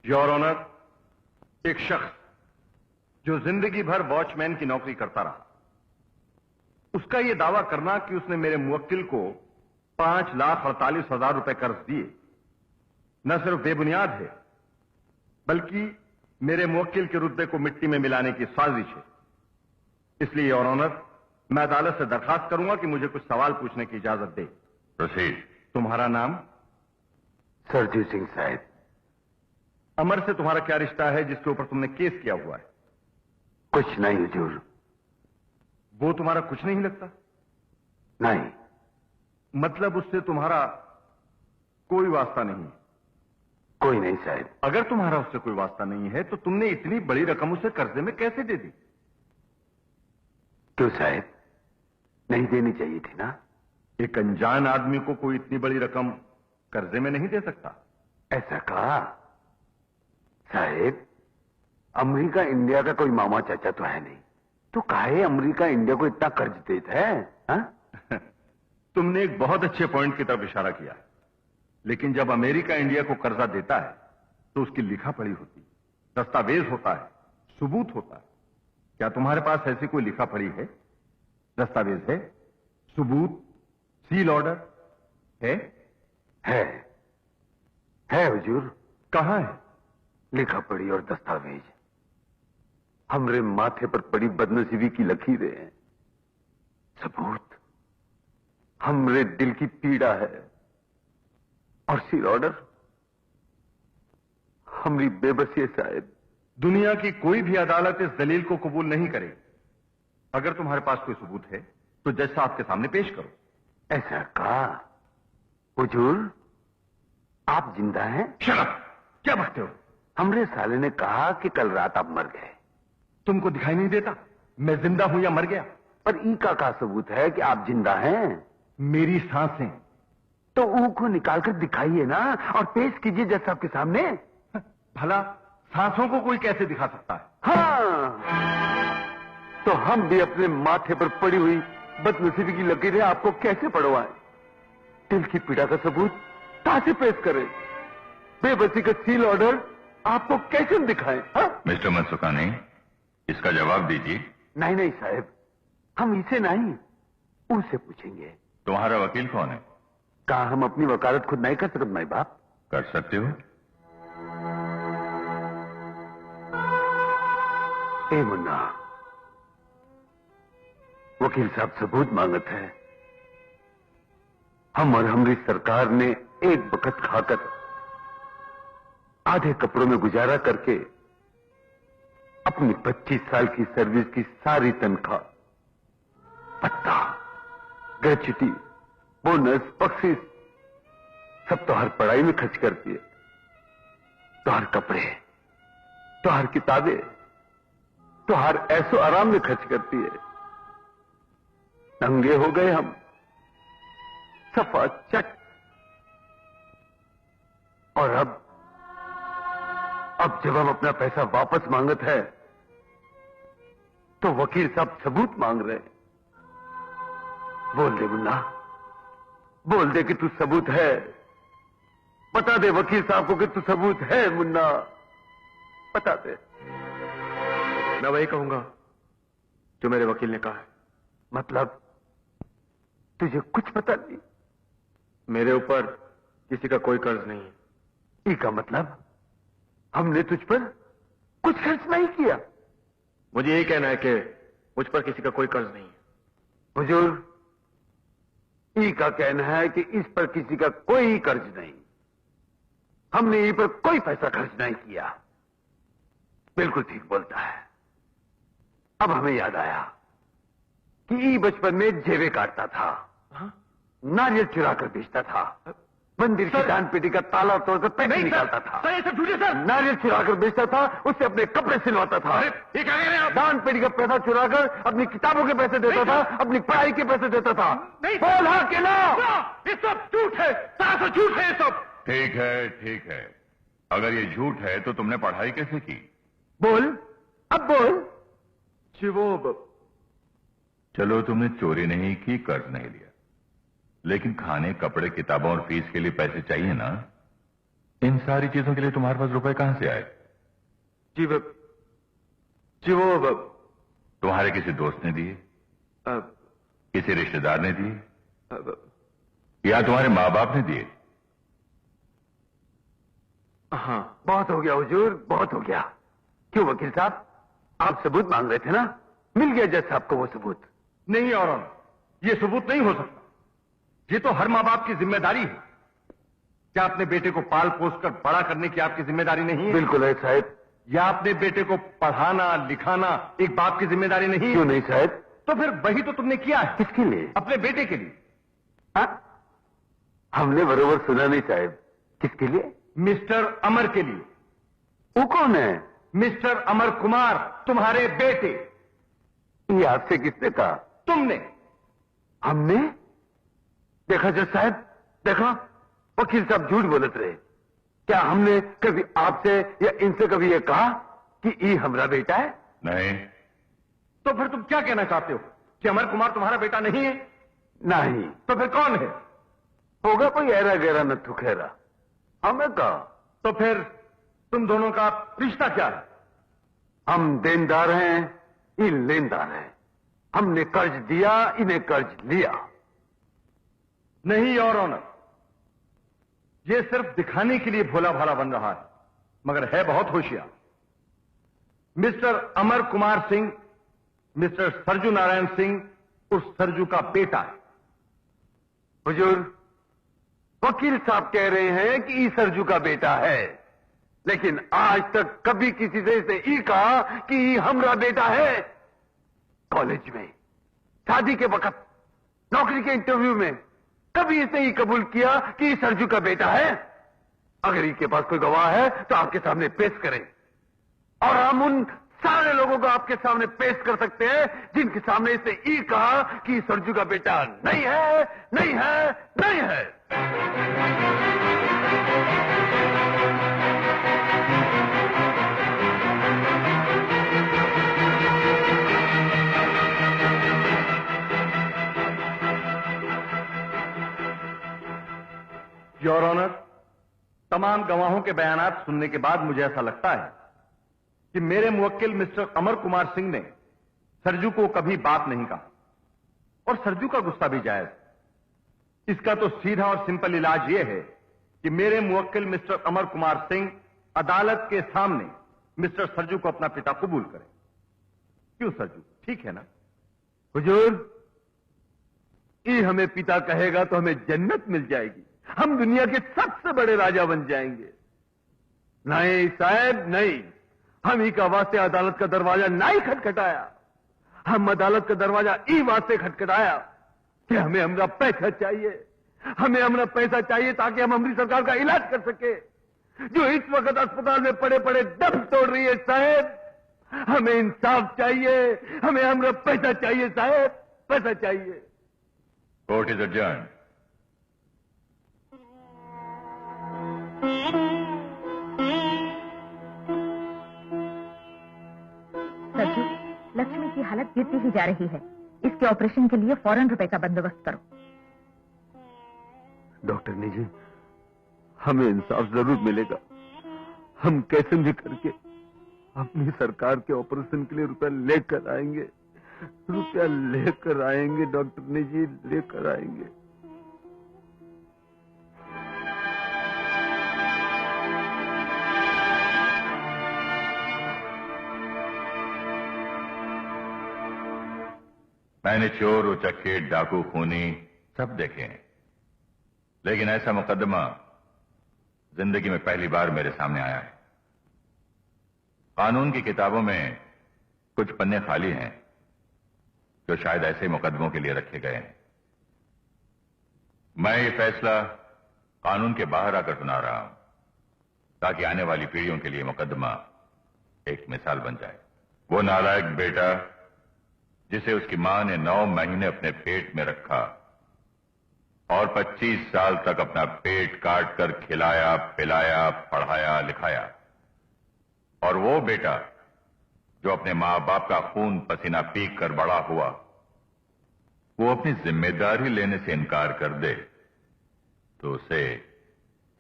Your honour, एक शख्स जो जिंदगी भर वॉचमैन की नौकरी करता रहा, उसका यह दावा करना कि उसने मेरे मुवक्किल को 5,48,000 रुपए कर्ज दिए न सिर्फ बेबुनियाद है, बल्कि मेरे मुवक्किल के रुतबे को मिट्टी में मिलाने की साजिश है। इसलिए योर ऑनर, मैं अदालत से दरखास्त करूंगा कि मुझे कुछ सवाल पूछने की इजाजत दे। प्रोसीड। तुम्हारा नाम? सरजीत सिंह साहब। अमर से तुम्हारा क्या रिश्ता है जिसके ऊपर तुमने केस किया हुआ है? कुछ नहीं हुजूर। वो तुम्हारा कुछ नहीं लगता? नहीं। मतलब उससे तुम्हारा कोई वास्ता नहीं है? कोई नहीं साहब। अगर तुम्हारा उससे कोई वास्ता नहीं है तो तुमने इतनी बड़ी रकम उसे कर्जे में कैसे दे दी? क्यों साहब, नहीं देनी चाहिए थी ना? एक अनजान आदमी को कोई इतनी बड़ी रकम कर्जे में नहीं दे सकता। ऐसा कहा साहब, अमेरिका इंडिया का कोई मामा चाचा तो है नहीं, तो काहे अमेरिका इंडिया को इतना कर्ज देता है? हा? तुमने एक बहुत अच्छे पॉइंट की तरफ इशारा किया, लेकिन जब अमेरिका इंडिया को कर्जा देता है तो उसकी लिखा पढ़ी होती, दस्तावेज होता है, सबूत होता है। क्या तुम्हारे पास ऐसी कोई लिखा पढ़ी है, दस्तावेज है, सबूत, सील ऑर्डर है? है हुजूर। कहां है? लिखा पढ़ी और दस्तावेज हमरे माथे पर पड़ी बदनसीबी की लकीरें हैं। सबूत हमरे दिल की पीड़ा है, और सील ऑर्डर हमारी बेबसी है साहब। दुनिया की कोई भी अदालत इस दलील को कबूल नहीं करेगी। अगर तुम्हारे पास कोई सबूत है तो जज साहब के सामने पेश करो। ऐसा कहा हुजूर, आप जिंदा हैं? शराब क्या बकते हो? हमरे साले ने कहा कि कल रात आप मर गए। तुमको दिखाई नहीं देता मैं जिंदा हूं या मर गया? पर ई का सबूत है कि आप जिंदा हैं? मेरी सांसें। तो ऊ को निकालकर दिखाइए ना और पेश कीजिए जज साहब के सामने। भला सांसों को कोई कैसे दिखा सकता है? हाँ, तो हम भी अपने माथे पर पड़ी हुई बदनसीबी की लकीरें आपको कैसे पढ़वाएं? दिल की पीड़ा का सबूत कहां से पेश करें? बेबसी का सील ऑर्डर आपको कैसे दिखाएं? मिस्टर मनसुखानी, इसका जवाब दीजिए। नहीं नहीं साहब, हम इसे नहीं उनसे पूछेंगे। तुम्हारा वकील कौन है? कहा हम अपनी वकालत खुद नहीं कर सकते माई बाप? कर सकते हो। ए मुन्ना, वकील साहब सबूत मांगत है। हम और हमारी सरकार ने एक वक्त खाकर आधे कपड़ों में गुजारा करके अपनी 25 साल की सर्विस की सारी तनख्वाह, पत्ता, ग्रेच्युटी, बोनस, बख्शीश सब तो हर पढ़ाई में खर्च कर दिए। तो हर कपड़े, तो हर किताबें, तो हर ऐसो आराम में खर्च करती है। नंगे हो गए हम, सफा चट। और अब जब हम अपना पैसा वापस मांगत है तो वकील साहब सबूत मांग रहे हैं। बोल दे मुन्ना, बोल दे कि तू सबूत है। बता दे वकील साहब को कि तू सबूत है मुन्ना, बता दे। मैं वही कहूंगा जो मेरे वकील ने कहा है। मतलब तुझे कुछ पता नहीं? मेरे ऊपर किसी का कोई कर्ज नहीं है। ई का मतलब हमने तुझ पर कुछ खर्च नहीं किया? मुझे यही कहना है कि मुझ पर किसी का कोई कर्ज नहीं है। हुजूर, ई का कहना है कि इस पर किसी का कोई कर्ज नहीं। हमने ई पर कोई पैसा खर्च नहीं किया। बिल्कुल ठीक बोलता है। अब हमें याद आया कि ई बचपन में जेबे काटता था, नारियल चुरा कर बेचता था, मंदिर की दान पेटी का ताला तोड़कर पैसे निकालता था, नारियल चुरा कर बेचता था, उससे अपने कपड़े सिलवाता था, दान पेटी का पैसा चुराकर अपनी किताबों के पैसे देता था, अपनी पढ़ाई के पैसे देता था। बोल हाँ कि ना? ये सब झूठ है, सारा झूठ है ये सब। ठीक है, ठीक है। अगर ये झूठ है तो तुमने पढ़ाई कैसे की? बोल, अब बोल। चलो, तुमने चोरी नहीं की, कर्ज नहीं लिया, लेकिन खाने, कपड़े, किताबों और फीस के लिए पैसे चाहिए ना? इन सारी चीजों के लिए तुम्हारे पास रुपए कहां से आए? वो तुम्हारे किसी दोस्त ने दिए, किसी रिश्तेदार ने दिए, या तुम्हारे माँ बाप ने दिए? हाँ, बहुत हो गया हुजूर, बहुत हो गया। क्यों वकील साहब, आप सबूत मांग रहे थे ना? मिल गया जज साहब को वो सबूत। नहीं और ये सबूत नहीं हो सकता। ये तो हर मां बाप की जिम्मेदारी है। क्या अपने बेटे को पाल पोस कर बड़ा करने की आपकी जिम्मेदारी नहीं है? बिल्कुल है साहब। या अपने बेटे को पढ़ाना लिखाना एक बाप की जिम्मेदारी नहीं है? क्यों नहीं साहब? तो फिर वही तो तुमने किया है। किसके लिए? अपने बेटे के लिए। हाँ? हमने बरोबर सुना नहीं साहब। किसके लिए? मिस्टर अमर के लिए। वो कौन है? मिस्टर अमर कुमार, तुम्हारे बेटे। ये आपसे किसने कहा? तुमने। हमने? देखा जज साहब, देखा वकील साहब झूठ बोलते रहे। क्या हमने कभी आपसे या इनसे कभी ये कहा कि ये हमारा बेटा है? नहीं। तो फिर तुम क्या कहना चाहते हो कि अमर कुमार तुम्हारा बेटा नहीं है? नहीं। तो फिर कौन है? होगा कोई ऐरा गहरा नथु खैरा। हमें कहा। तो फिर तुम दोनों का रिश्ता क्या है? हम देनदार हैं, ये लेनदार हैं। हमने कर्ज दिया, इन्हें कर्ज लिया। नहीं और ऑनर, ये सिर्फ दिखाने के लिए भोला भाला बन रहा है, मगर है बहुत होशियार। मिस्टर अमर कुमार सिंह मिस्टर सरजू नारायण सिंह उस सरजू का बेटा है। हुजूर, वकील साहब कह रहे हैं कि ई सरजू का बेटा है, लेकिन आज तक कभी किसी से इसने ई कहा कि ई हमरा बेटा है। कॉलेज में, शादी के वक्त, नौकरी के इंटरव्यू में कभी इसने ये कबूल किया कि ई सरजू का बेटा है। अगर इसके पास कोई गवाह है तो आपके सामने पेश करें, और हम उन सारे लोगों को आपके सामने पेश कर सकते हैं जिनके सामने इसने ई कहा कि सरजू का बेटा नहीं है, नहीं है, नहीं है। योर ऑनर, तमाम गवाहों के बयानात सुनने के बाद मुझे ऐसा लगता है कि मेरे मुवक्किल मिस्टर अमर कुमार सिंह ने सरजू को कभी बात नहीं कहा, और सरजू का गुस्सा भी जायज। इसका तो सीधा और सिंपल इलाज यह है कि मेरे मुवक्किल मिस्टर अमर कुमार सिंह अदालत के सामने मिस्टर सरजू को अपना पिता कबूल करें। क्यों सरजू, ठीक है ना? हुजूर, ये हमें पिता कहेगा तो हमें जन्नत मिल जाएगी, हम दुनिया के सबसे बड़े राजा बन जाएंगे। नहीं साहब, नहीं। हम ही का वास्ते अदालत का दरवाजा नहीं खटखटाया, हम अदालत का दरवाजा ई वास्ते खटखटाया कि हमें हमारा पैसा चाहिए, हमें हमारा पैसा चाहिए ताकि हम हमारी सरकार का इलाज कर सके, जो इस वक्त अस्पताल में पड़े पड़े दम तोड़ रही है। साहब, हमें इंसाफ चाहिए, हमें हमारा पैसा चाहिए साहब, पैसा चाहिए। Court is adjourned. Sarju, Lakshmi की हालत गिरती ही जा रही है, इसके ऑपरेशन के लिए फौरन रुपए का बंदोबस्त करो। डॉक्टर निजी, हमें इंसाफ जरूर मिलेगा। हम कैसे भी करके अपनी सरकार के ऑपरेशन के लिए रुपया लेकर आएंगे, रुपया लेकर आएंगे डॉक्टर निजी, लेकर आएंगे। मैंने चोर, उचक्के, डाकू, खूनी सब देखे हैं, लेकिन ऐसा मुकदमा जिंदगी में पहली बार मेरे सामने आया है। कानून की किताबों में कुछ पन्ने खाली हैं जो शायद ऐसे मुकदमों के लिए रखे गए हैं। मैं ये फैसला कानून के बाहर आकर सुना रहा हूं ताकि आने वाली पीढ़ियों के लिए मुकदमा एक मिसाल बन जाए। वो नालायक बेटा जिसे उसकी मां ने 9 महीने अपने पेट में रखा और 25 साल तक अपना पेट काट कर खिलाया, पिलाया, पढ़ाया, लिखाया, और वो बेटा जो अपने मां बाप का खून पसीना पीक कर बड़ा हुआ, वो अपनी जिम्मेदारी लेने से इनकार कर दे तो उसे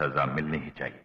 सजा मिलनी ही चाहिए।